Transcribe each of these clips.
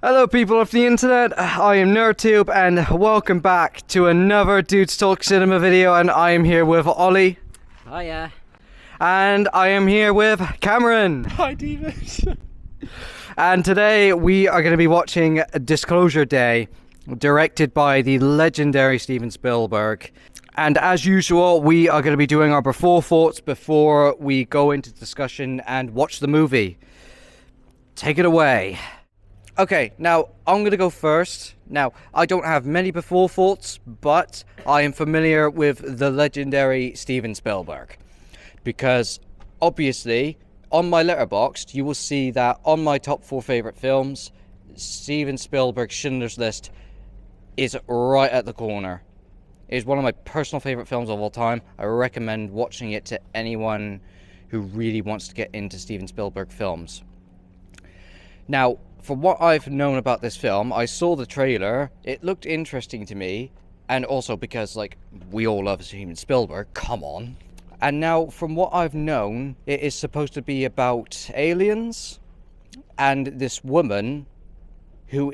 Hello people of the internet, I am NerdTube and welcome back to another Dudes Talk Cinema video, and I am here with Ollie. Hiya. And I am here with Cameron. Hi, David. And today we are going to be watching Disclosure Day, directed by the legendary Steven Spielberg. And as usual, we are going to be doing our before thoughts before we go into discussion and watch the movie. Take it away. Okay, now I'm going to go first. Now, I don't have many before thoughts, but I am familiar with the legendary Steven Spielberg. Because, obviously, on my Letterboxd, you will see that on my top 4 favourite films, Steven Spielberg's Schindler's List is right at the corner. It is one of my personal favourite films of all time. I recommend watching it to anyone who really wants to get into Steven Spielberg films. Now, from what I've known about this film, I saw the trailer, it looked interesting to me, and also because, like, we all love Steven Spielberg, come on. And now, from what I've known, it is supposed to be about aliens, and this woman who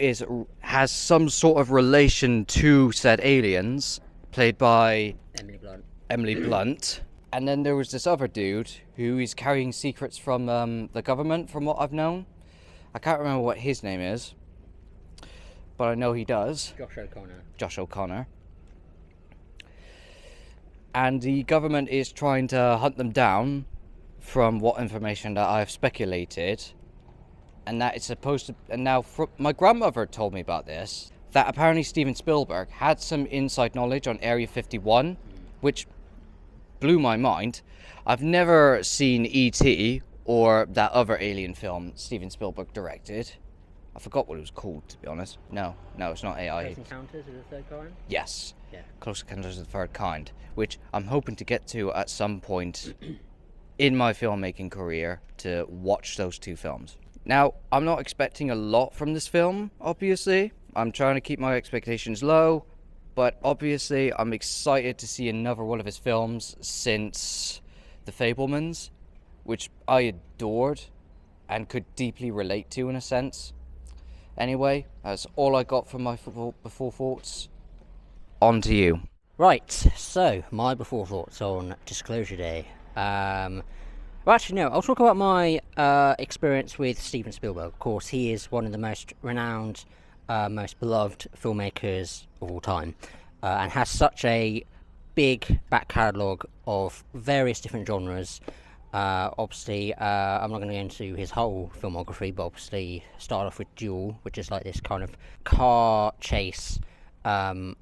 has some sort of relation to said aliens, played by Emily Blunt. And then there was this other dude who is carrying secrets from the government, from what I've known. I can't remember what his name is, but I know he does. Josh O'Connor. And the government is trying to hunt them down, from what information that I've speculated. And that it's supposed to... And now, my grandmother told me about this, that apparently Steven Spielberg had some inside knowledge on Area 51, which blew my mind. I've never seen E.T., or that other alien film Steven Spielberg directed. I forgot what it was called, to be honest. No, it's not AI. Close Encounters of the Third Kind? Yes. Yeah. Close Encounters of the Third Kind, which I'm hoping to get to at some point in my filmmaking career, to watch those two films. Now, I'm not expecting a lot from this film, obviously. I'm trying to keep my expectations low, but obviously I'm excited to see another one of his films since The Fabelmans, which I adored and could deeply relate to in a sense. Anyway, that's all I got from my before thoughts. On to you. Right, so my before thoughts on Disclosure Day. Well, actually, no, I'll talk about my experience with Steven Spielberg. Of course, he is one of the most renowned, most beloved filmmakers of all time, and has such a big back catalogue of various different genres. Obviously, I'm not going to go into his whole filmography, but obviously start off with Duel, which is like this kind of car chase, in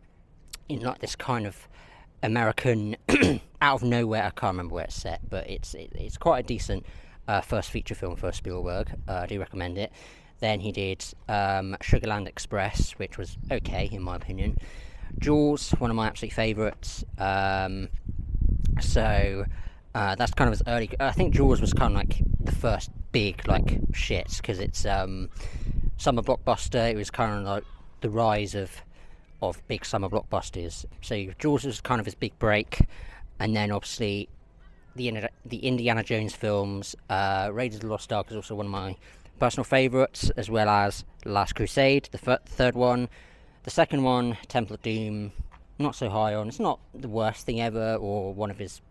like this kind of American, out of nowhere. I can't remember where it's set, but it's quite a decent first feature film for Spielberg. I do recommend it. Then he did Sugarland Express, which was okay in my opinion. Jaws, one of my absolute favourites. That's kind of his early... I think Jaws was kind of like the first big, like, shit, because it's summer blockbuster. It was kind of like the rise of big summer blockbusters. So Jaws was kind of his big break, and then obviously the Indiana Jones films. Raiders of the Lost Ark is also one of my personal favourites, as well as The Last Crusade, the third one. The second one, Temple of Doom, not so high on. It's not the worst thing ever, or one of his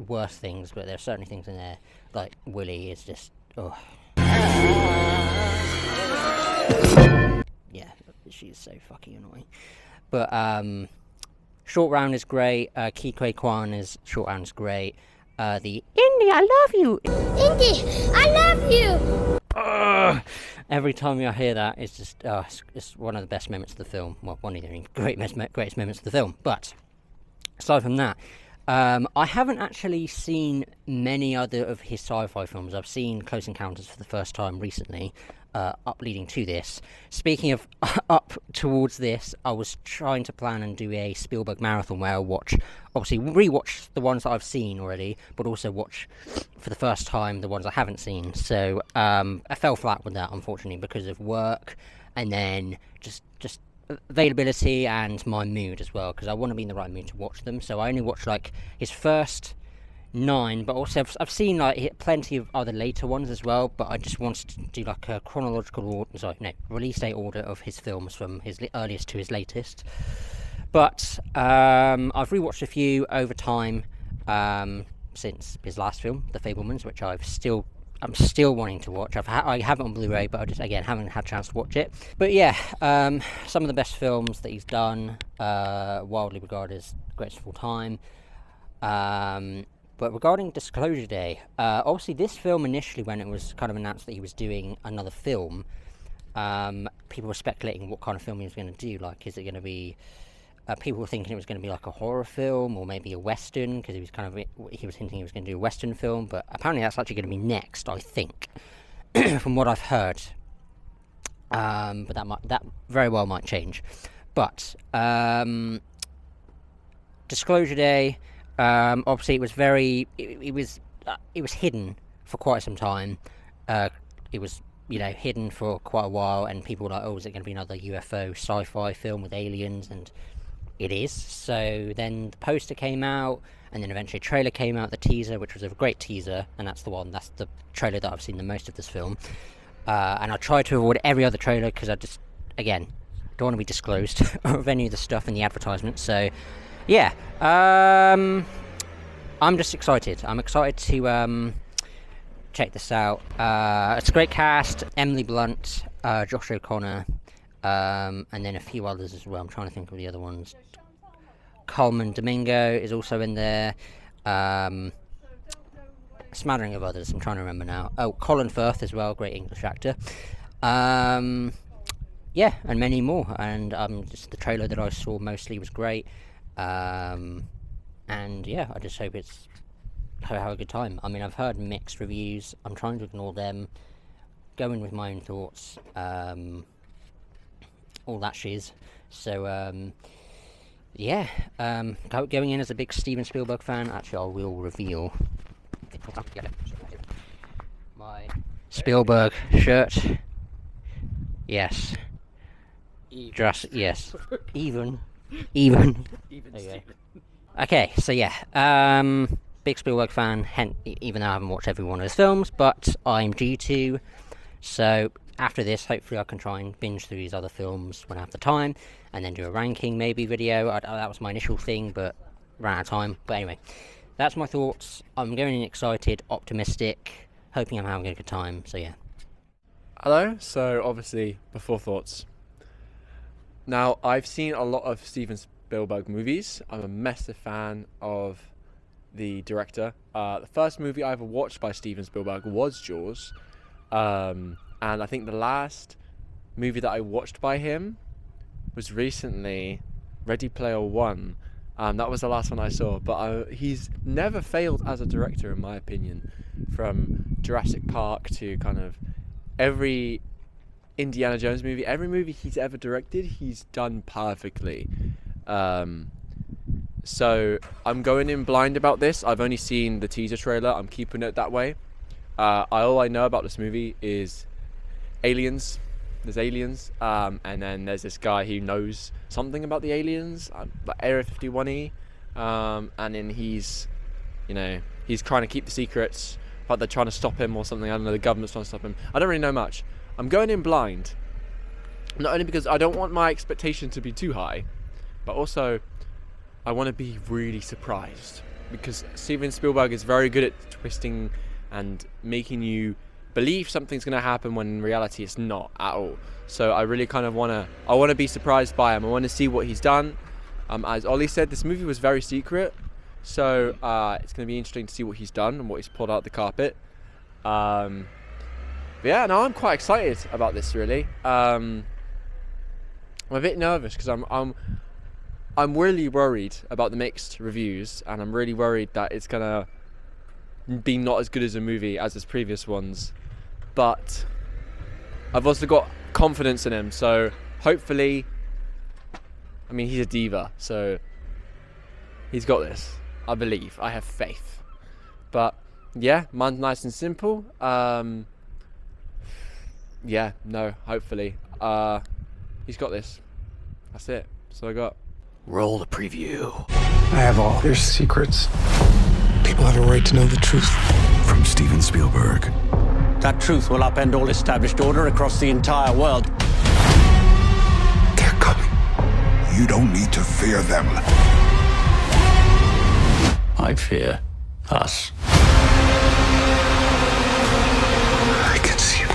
worst things, but there are certainly things in there, like Willy is just, oh. Yeah, she's so fucking annoying. But Short Round is great. Ke Huy Quan's Short Round is great. The Indy, I love you. Indy, I love you. Every time I hear that, it's just, it's one of the best moments of the film. Well, one of the greatest moments of the film. But aside from that, I haven't actually seen many other of his sci-fi films. I've seen Close Encounters for the first time recently, up leading to this. Speaking of up towards this, I was trying to plan and do a Spielberg marathon where I'll obviously rewatch the ones that I've seen already, but also watch for the first time the ones I haven't seen. So I fell flat with that, unfortunately, because of work, and then just availability and my mood as well, because I want to be in the right mood to watch them. So I only watched like his first 9, but also I've seen like plenty of other later ones as well, but I just wanted to do like a chronological order, release date order of his films from his earliest to his latest. But I've rewatched a few over time since his last film, The Fabelmans, which I'm still wanting to watch. I have it on Blu-ray, but I just haven't had a chance to watch it. But yeah, some of the best films that he's done, widely regarded as greatest of all time. But regarding Disclosure Day, obviously this film initially, when it was kind of announced that he was doing another film, people were speculating what kind of film he was going to do. Like, is it going to be... people were thinking it was going to be like a horror film or maybe a western, because he was hinting he was going to do a western film, but apparently that's actually going to be next, I think, from what I've heard. But that very well might change. But Disclosure Day, obviously it was it was hidden for quite some time. It was hidden for quite a while, and people were like, oh, is it going to be another UFO sci-fi film with aliens? And it is. So then the poster came out, and then eventually a trailer came out, the teaser, which was a great teaser, and that's the trailer that I've seen the most of this film. And I tried to avoid every other trailer because I just, again, don't want to be disclosed of any of the stuff in the advertisement. So yeah, I'm just excited. I'm excited to check this out. It's a great cast: Emily Blunt, Josh O'Connor, and then a few others as well. I'm trying to think of the other ones. Coleman Domingo is also in there. A smattering of others. I'm trying to remember now. Oh, Colin Firth as well, great English actor. Yeah, and many more. And just the trailer that I saw mostly was great. And yeah, I just hope have a good time. I mean, I've heard mixed reviews. I'm trying to ignore them, go in with my own thoughts, all that shiz. So yeah, going in as a big Steven Spielberg fan. Actually, I will reveal my Spielberg shirt. Yes, just yes, even. Okay, so yeah, big Spielberg fan, even though I haven't watched every one of his films, but I'm due to. So after this, hopefully I can try and binge through these other films when I have the time, and then do a ranking maybe video. That was my initial thing, but ran out of time. But anyway, that's my thoughts. I'm going in excited, optimistic, hoping I'm having a good time. So yeah. Hello. So obviously, before thoughts. Now, I've seen a lot of Steven Spielberg movies. I'm a massive fan of the director. The first movie I ever watched by Steven Spielberg was Jaws. And I think the last movie that I watched by him was recently Ready Player One. That was the last one I saw. But he's never failed as a director, in my opinion. From Jurassic Park to kind of every Indiana Jones movie, every movie he's ever directed, he's done perfectly. So I'm going in blind about this. I've only seen the teaser trailer. I'm keeping it that way. All I know about this movie is aliens. There's aliens, and then there's this guy who knows something about the aliens, like Area 51E, and then he's trying to keep the secrets, but they're trying to stop him or something. I don't know, the government's trying to stop him. I don't really know much. I'm going in blind, not only because I don't want my expectation to be too high, but also I want to be really surprised, because Steven Spielberg is very good at twisting and making you believe something's going to happen when in reality it's not at all. So I really kind of want to be surprised by him. I want to see what he's done. As Ollie said, this movie was very secret, so it's going to be interesting to see what he's done and what he's pulled out the carpet. But yeah, no, I'm quite excited about this, really. I'm a bit nervous because I'm really worried about the mixed reviews, and I'm really worried that it's gonna be not as good as a movie as his previous ones. But I've also got confidence in him, so hopefully, I mean, he's a diva, so he's got this. I believe. I have faith. But yeah, mine's nice and simple. Yeah, no, hopefully. He's got this. That's it. That's all I got. Roll the preview. I have all their secrets. People have a right to know the truth. From Steven Spielberg. That truth will upend all established order across the entire world. They're coming. You don't need to fear them. I fear us. I can see it.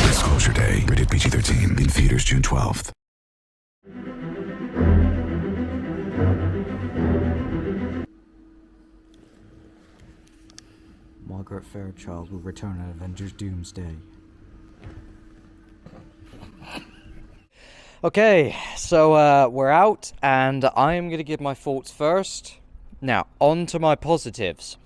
Disclosure Day, rated PG-13, in theaters June 12th. Margaret Fairchild will return in Avengers Doomsday. Okay, so we're out, and I am going to give my thoughts first. Now, on to my positives.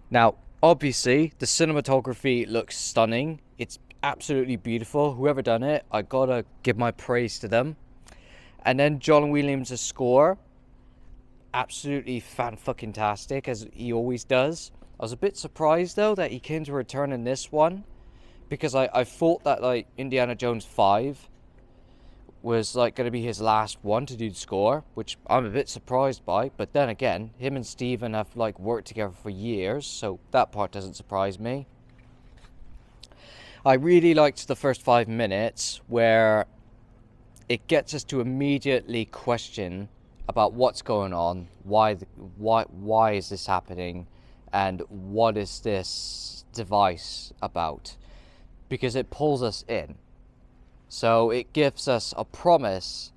Now, obviously, the cinematography looks stunning. It's absolutely beautiful. Whoever done it, I gotta give my praise to them. And then John Williams' score, absolutely fan-fucking-tastic, as he always does. I was a bit surprised, though, that he came to return in this one, because I thought that, like, Indiana Jones 5 was, like, going to be his last one to do the score, which I'm a bit surprised by. But then again, him and Steven have, like, worked together for years, so that part doesn't surprise me. I really liked the first 5 minutes, where it gets us to immediately question about what's going on, why is this happening, and what is this device about? Because it pulls us in. So it gives us a promise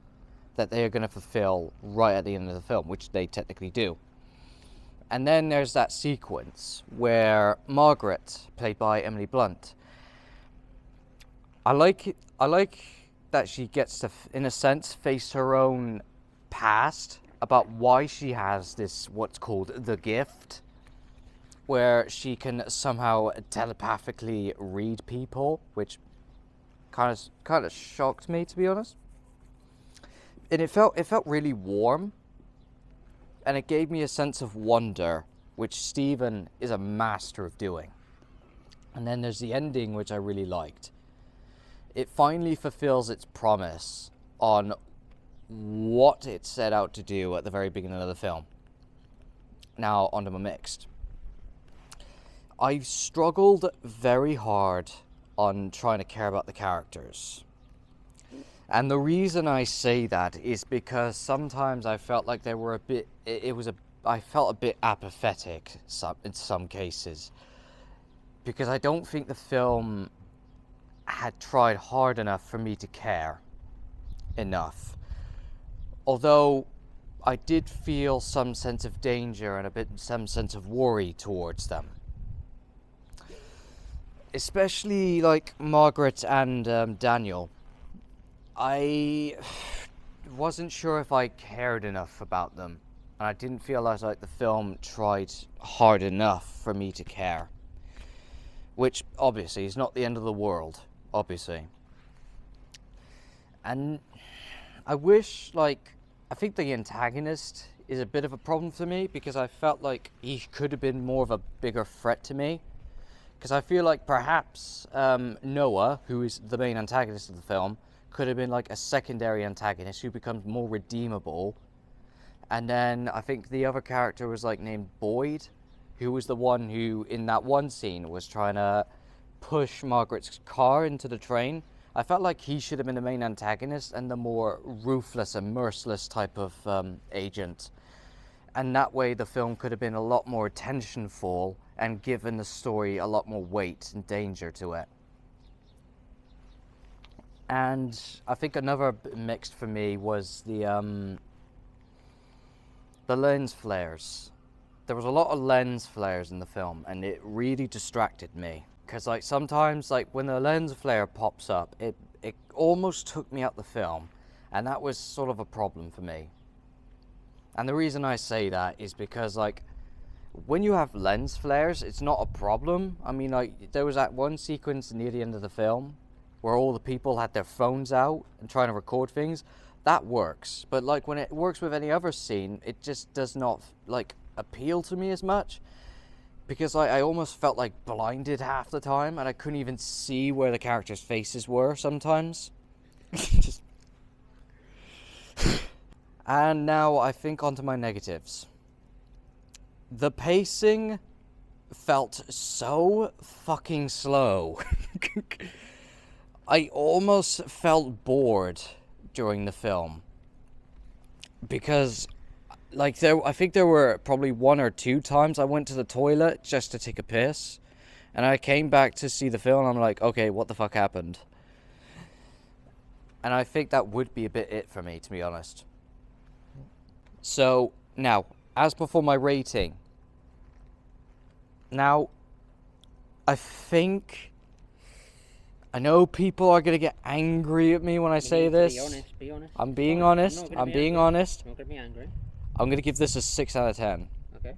that they are going to fulfill right at the end of the film, which they technically do. And then there's that sequence where Margaret, played by Emily Blunt, I like that she gets to, in a sense, face her own past about why she has this, what's called the gift, where she can somehow telepathically read people, which kind of shocked me, to be honest. And it felt really warm, and it gave me a sense of wonder, which Steven is a master of doing. And then there's the ending, which I really liked. It finally fulfills its promise on what it set out to do at the very beginning of the film. Now, onto my mixed. I struggled very hard on trying to care about the characters. And the reason I say that is because sometimes I felt like they were a bit, I felt a bit apathetic in some cases. Because I don't think the film had tried hard enough for me to care enough. Although I did feel some sense of danger and some sense of worry towards them. Especially like Margaret and Daniel. I wasn't sure if I cared enough about them, and I didn't feel like the film tried hard enough for me to care. Which obviously is not the end of the world, obviously. And I wish, I think the antagonist is a bit of a problem for me, because I felt like he could have been more of a bigger threat to me. Because I feel like perhaps Noah, who is the main antagonist of the film, could have been like a secondary antagonist who becomes more redeemable. And then I think the other character was named Boyd, who was the one who, in that one scene, was trying to push Margaret's car into the train. I felt like he should have been the main antagonist and the more ruthless and merciless type of agent. And that way the film could have been a lot more attentionful and given the story a lot more weight and danger to it. And I think another mixed for me was the lens flares. There was a lot of lens flares in the film, and it really distracted me. Because sometimes when the lens flare pops up, it almost took me out the film, and that was sort of a problem for me. And the reason I say that is because when you have lens flares, it's not a problem. I mean, there was that one sequence near the end of the film where all the people had their phones out and trying to record things. That works. But when it works with any other scene, it just does not appeal to me as much, because I almost felt blinded half the time, and I couldn't even see where the characters' faces were sometimes. And now I think onto my negatives. The pacing felt so fucking slow. I almost felt bored during the film. Because, like, I think there were probably 1 or 2 times I went to the toilet just to take a piss. And I came back to see the film and I'm like, okay, what the fuck happened? And I think that would be a bit it for me, to be honest. So, now, as before my rating. Now, I know people are going to get angry at me when I say this. Be honest. I'm being honest. I'm being honest. I'm not going to be angry. I'm going to give this a 6 out of 10. Okay.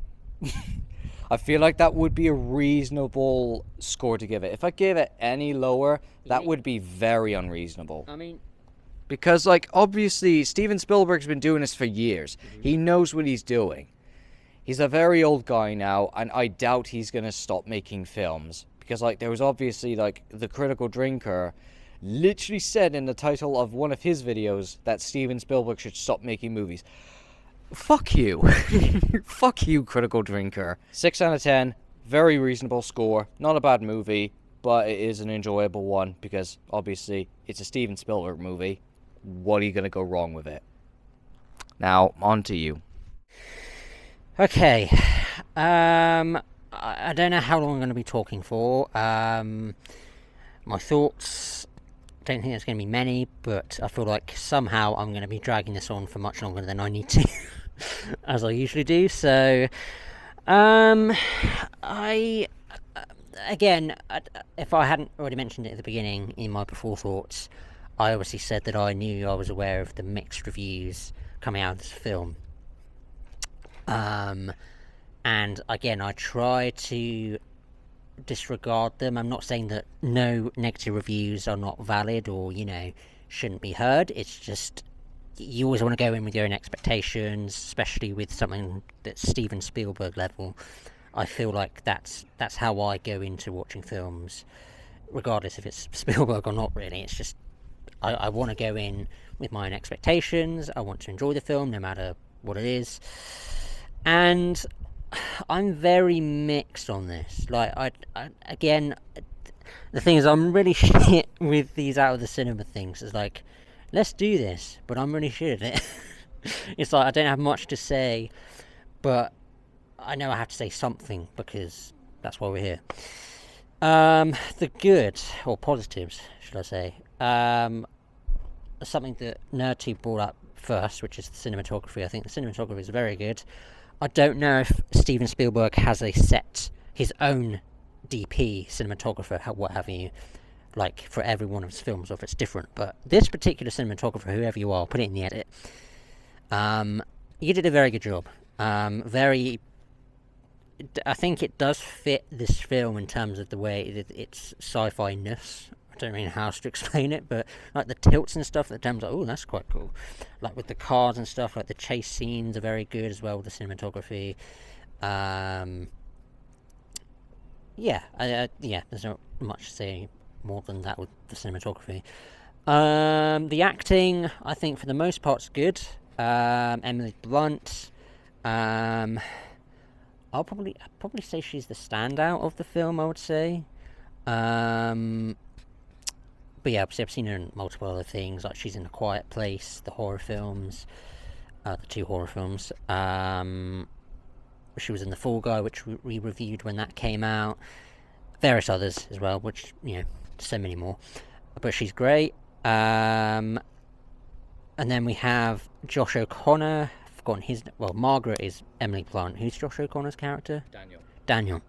I feel like that would be a reasonable score to give it. If I gave it any lower, that would be very unreasonable. I mean... Because, like, obviously, Steven Spielberg's been doing this for years. He knows what he's doing. He's a very old guy now, and I doubt he's going to stop making films. Because, like, there was obviously, like, the Critical Drinker literally said in the title of one of his videos that Steven Spielberg should stop making movies. Fuck you. Fuck you, Critical Drinker. 6 out of 10. Very reasonable score. Not a bad movie, but it is an enjoyable one because, obviously, it's a Steven Spielberg movie. What are you going to go wrong with it? Now, on to you. Okay. I don't know how long I'm going to be talking for. My thoughts, don't think there's going to be many, but I feel like somehow I'm going to be dragging this on for much longer than I need to, as I usually do. So, if I hadn't already mentioned it at the beginning in my before thoughts, I obviously said that I was aware of the mixed reviews coming out of this film. And again, I try to disregard them. I'm not saying that no negative reviews are not valid or, shouldn't be heard. It's just, you always want to go in with your own expectations, especially with something that's Steven Spielberg level. I feel like that's how I go into watching films, regardless if it's Spielberg or not, really. It's just, I want to go in with my own expectations. I want to enjoy the film, no matter what it is. And I'm very mixed on this. Like, again, the thing is, I'm really shit with these out of the cinema things. It's like, let's do this, but I'm really shit at it. It's like, I don't have much to say, but I know I have to say something, because that's why we're here. The good, or positives, should I say, something that Nerd2 brought up first, which is the cinematography. I think the cinematography is very good. I don't know if Steven Spielberg has his own DP, cinematographer, what have you, like for every one of his films, or if it's different. But this particular cinematographer, whoever you are, put it in the edit. You did a very good job. I think it does fit this film in terms of the way it's sci-fi-ness. I don't really know how to explain it, but like the tilts and stuff, the times like, oh, that's quite cool. Like with the cars and stuff, like the chase scenes are very good as well with the cinematography. There's not much to say more than that with the cinematography. The acting, I think for the most part, is good. Emily Blunt, I'll probably say she's the standout of the film, I would say. But yeah, I've seen her in multiple other things, like she's in A Quiet Place, the horror films, the 2 horror films. She was in The Fall Guy, which we reviewed when that came out. Various others as well, which, so many more. But she's great. And then we have Josh O'Connor. I've forgotten Margaret is Emily Blunt. Who's Josh O'Connor's character? Daniel.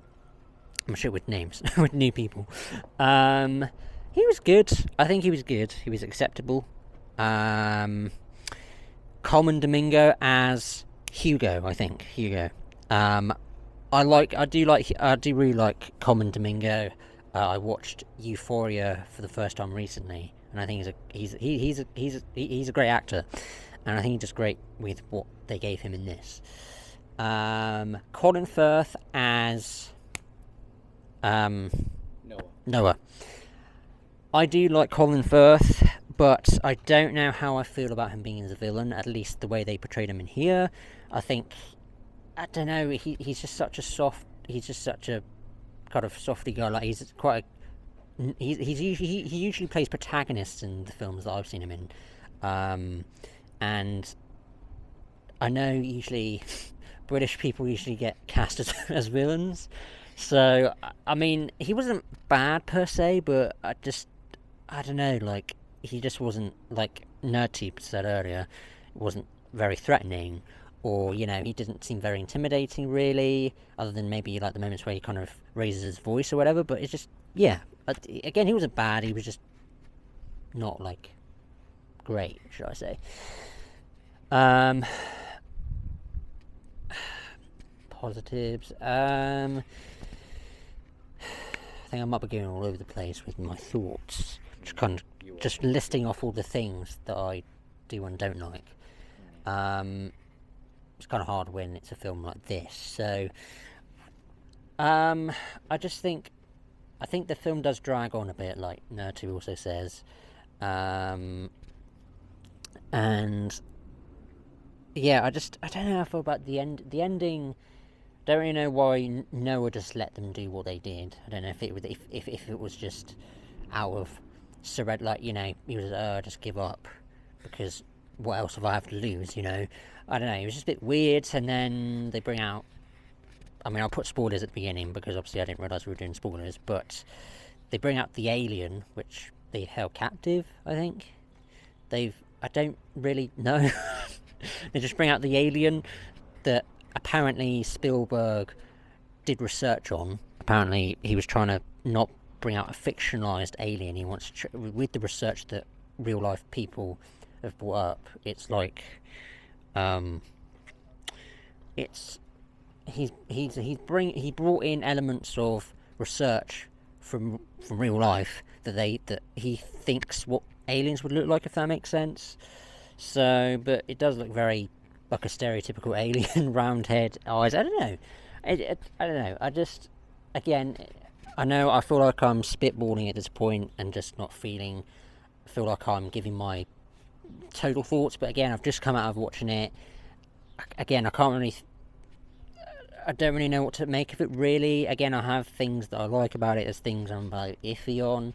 I'm sure with names, with new people. He was good. I think he was good. He was acceptable. Colman Domingo as Hugo, I think. I do really like Colman Domingo. I watched Euphoria for the first time recently, and I think he's a great actor, and I think he does great with what they gave him in this. Colin Firth as Noah. I do like Colin Firth, but I don't know how I feel about him being as a villain, at least the way they portrayed him in here. I don't know, he's just such a kind of softy guy. Like, he's quite a, he usually plays protagonists in the films that I've seen him in. And I know usually British people usually get cast as villains. So, I mean, he wasn't bad per se, but I don't know, like, he just wasn't, like Nerdtube said earlier, wasn't very threatening, or, you know, he didn't seem very intimidating, really, other than maybe, like, the moments where he kind of raises his voice or whatever, but it's just, yeah, again, he wasn't bad, he was just not, like, great, should I say. Positives, I think I might be going all over the place with my thoughts, just listing off all the things that I do and don't like. It's kind of hard when it's a film like this, so I think the film does drag on a bit, like Nerdtube also says, and yeah, I don't know how I feel about the ending. Don't really know why Noah just let them do what they did. I don't know if it was just out of surrender, like, you know, he was just give up, because what else have I have to lose, you know? I don't know, it was just a bit weird. And then they bring out, I mean, I'll put spoilers at the beginning because obviously I didn't realise we were doing spoilers, but they bring out the alien which they held captive, I think. I don't really know. They just bring out the alien that apparently Spielberg did research on. Apparently he was trying to not bring out a fictionalized alien. He wants to, with the research that real life people have brought up, it's like he brought in elements of research from real life that he thinks what aliens would look like, if that makes sense. So, but it does look very like a stereotypical alien, round head, eyes. I don't know. I don't know. I just, again, I know I feel like I'm spitballing at this point and just not feel like I'm giving my total thoughts. But again, I've just come out of watching it. Again, I don't really know what to make of it, really. Again, I have things that I like about it, there's things I'm like iffy on.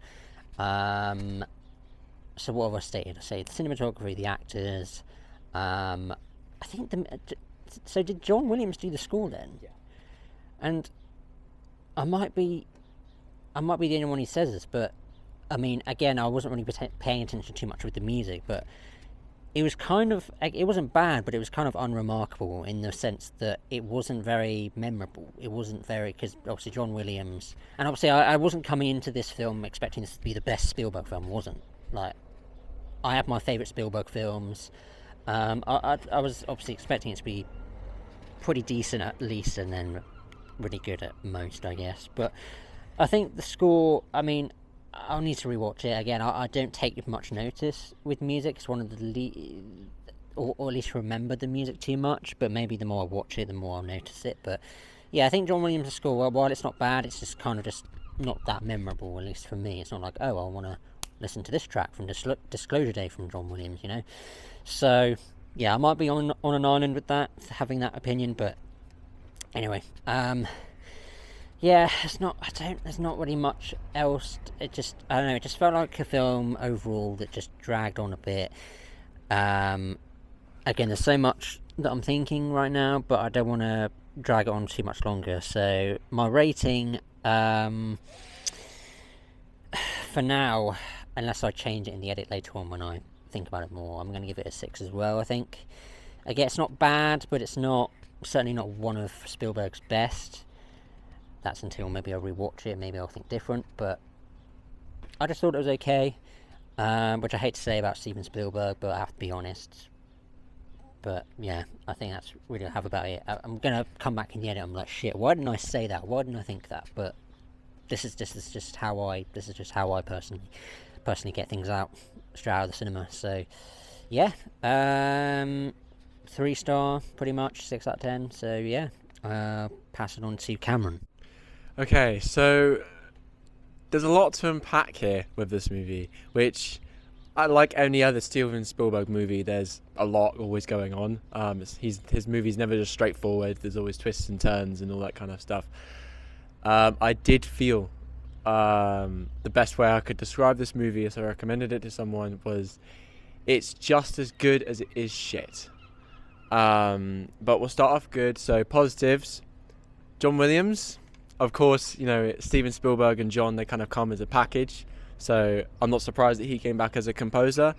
So what have I stated? I say the cinematography, the actors, I think so did John Williams do the score then? Yeah. And I might be the only one who says this, but I mean, again, I wasn't really paying attention too much with the music, but it was it wasn't bad, but it was kind of unremarkable in the sense that it wasn't very memorable. It wasn't very, because obviously John Williams, and obviously I wasn't coming into this film expecting this to be the best Spielberg film. Wasn't, like, I have my favourite Spielberg films. I was obviously expecting it to be pretty decent at least, and then really good at most, I guess. But I think the score, I mean, I'll need to rewatch it again. I don't take much notice with music. It's one of the or at least remember the music too much. But maybe the more I watch it, the more I'll notice it. But yeah, I think John Williams' score, while it's not bad, it's just kind of just not that memorable, at least for me. It's not like, oh, I want to listen to this track from Disclosure Day from John Williams, you know. So yeah, I might be on an island with that, having that opinion. But anyway, yeah, there's not really much else. I don't know, it just felt like a film overall that just dragged on a bit. Again, there's so much that I'm thinking right now, but I don't want to drag it on too much longer. So my rating, for now, unless I change it in the edit later on when I think about it more, I'm going to give it a 6 as well, I think. Again, it's not bad, but it's certainly not one of Spielberg's best. That's until maybe I'll rewatch it, maybe I'll think different, but I just thought it was okay, which I hate to say about Steven Spielberg, but I have to be honest. But yeah, I think that's really what I have about it. I'm going to come back in the edit, I'm like, shit, why didn't I say that? Why didn't I think that? But this is just how I personally get things out straight out of the cinema. So yeah, 3-star pretty much, 6 out of 10. So yeah, pass it on to Cameron. Okay, so there's a lot to unpack here with this movie, which like any other Steven Spielberg movie, there's a lot always going on. His movies never just straightforward. There's always twists and turns and all that kind of stuff. I did feel the best way I could describe this movie, as I recommended it to someone, was it's just as good as it is shit. But we'll start off good. So positives: John Williams, of course. You know, Steven Spielberg and John, they kind of come as a package. So I'm not surprised that he came back as a composer.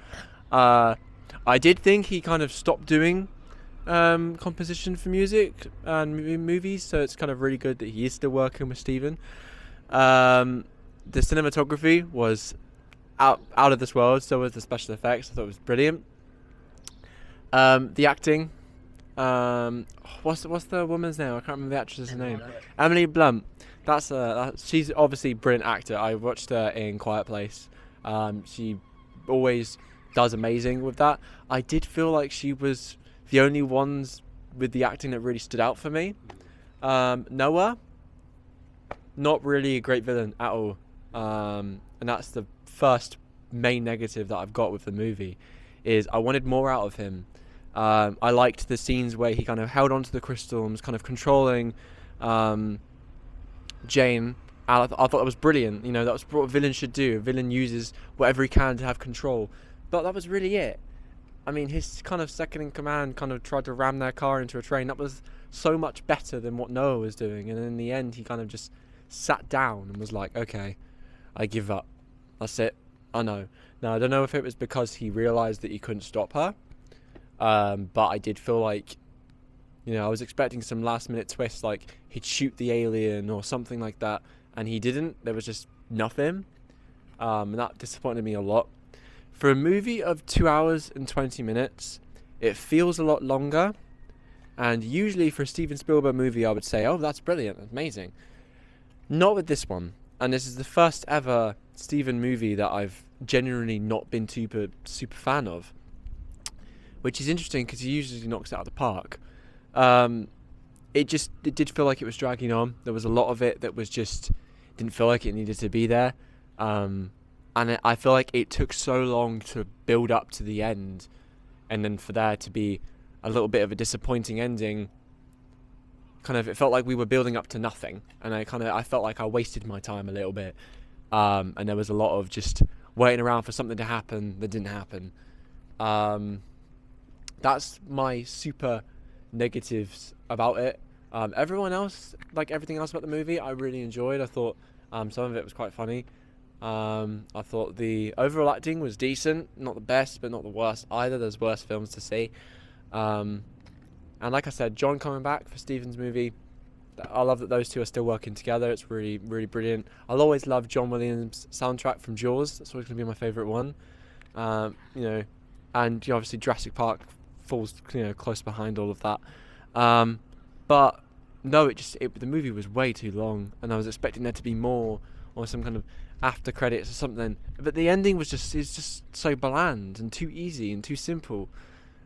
I did think he kind of stopped doing composition for music and movies, so it's kind of really good that he is still working with Steven. The cinematography was out of this world, so was the special effects. I thought it was brilliant. The acting, what's the woman's name? I can't remember the actress's name. Emily Blunt. She's obviously a brilliant actor. I watched her in Quiet Place. She always does amazing with that. I did feel like she was the only ones with the acting that really stood out for me. Noah, not really a great villain at all. And that's the first main negative that I've got with the movie, is I wanted more out of him. I liked the scenes where he kind of held onto the crystal and was kind of controlling Jane. I thought that was brilliant. You know, that was what a villain should do. A villain uses whatever he can to have control. But that was really it. I mean, his kind of second in command kind of tried to ram their car into a train. That was so much better than what Noah was doing. And in the end, he kind of just sat down and was like, okay, I give up. That's it. I know. Now, I don't know if it was because he realized that he couldn't stop her. But I did feel like, you know, I was expecting some last minute twist, like he'd shoot the alien or something like that, and he didn't. There was just nothing, and that disappointed me a lot. For a movie of 2 hours and 20 minutes, it feels a lot longer, and usually for a Steven Spielberg movie I would say, oh, that's brilliant, amazing. Not with this one, and this is the first ever Steven movie that I've genuinely not been super fan of, which is interesting because he usually knocks it out of the park. It did feel like it was dragging on. There was a lot of it that was just didn't feel like it needed to be there, and I feel like it took so long to build up to the end, and then for there to be a little bit of a disappointing ending. Kind of, it felt like we were building up to nothing, and I felt like I wasted my time a little bit, and there was a lot of just waiting around for something to happen that didn't happen. That's my super negatives about it. Everyone else, like everything else about the movie, I really enjoyed. I thought some of it was quite funny. I thought the overall acting was decent, not the best, but not the worst either. There's worse films to see. And like I said, John coming back for Steven's movie, I love that those two are still working together. It's really, really brilliant. I'll always love John Williams' soundtrack from Jaws. That's always going to be my favourite one. You know, and obviously Jurassic Park falls, you know, close behind all of that. But no, the movie was way too long, and I was expecting there to be more, or some kind of after credits or something. But the ending was just so bland and too easy and too simple.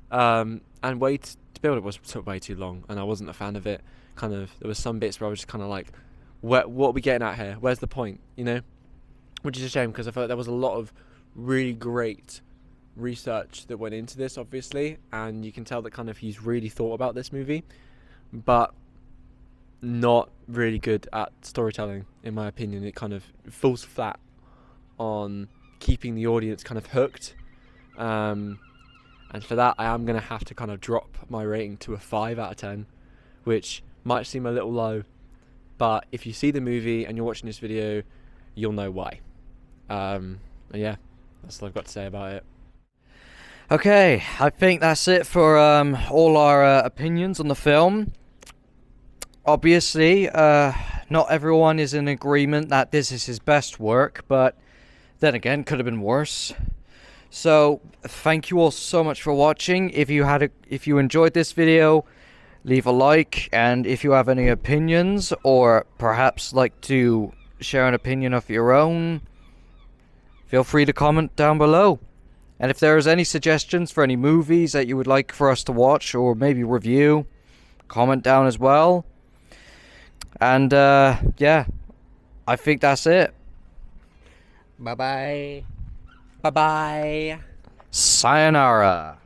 And to build it took way too long, and I wasn't a fan of it. Kind of, there was some bits where I was just kind of like, what are we getting at here? Where's the point? You know, which is a shame because I felt like there was a lot of really great research that went into this, obviously, and you can tell that kind of he's really thought about this movie, but not really good at storytelling, in my opinion. It kind of falls flat on keeping the audience kind of hooked, and for that I am going to have to kind of drop my rating to a 5 out of 10, which might seem a little low, but if you see the movie and you're watching this video, you'll know why. Yeah, that's all I've got to say about it. Okay, I think that's it for all our opinions on the film. Obviously, not everyone is in agreement that this is his best work, but then again, could have been worse. So, thank you all so much for watching. If you enjoyed this video, leave a like, and if you have any opinions, or perhaps like to share an opinion of your own, feel free to comment down below. And if there's any suggestions for any movies that you would like for us to watch or maybe review, comment down as well. And yeah, I think that's it. Bye bye. Bye bye. Sayonara.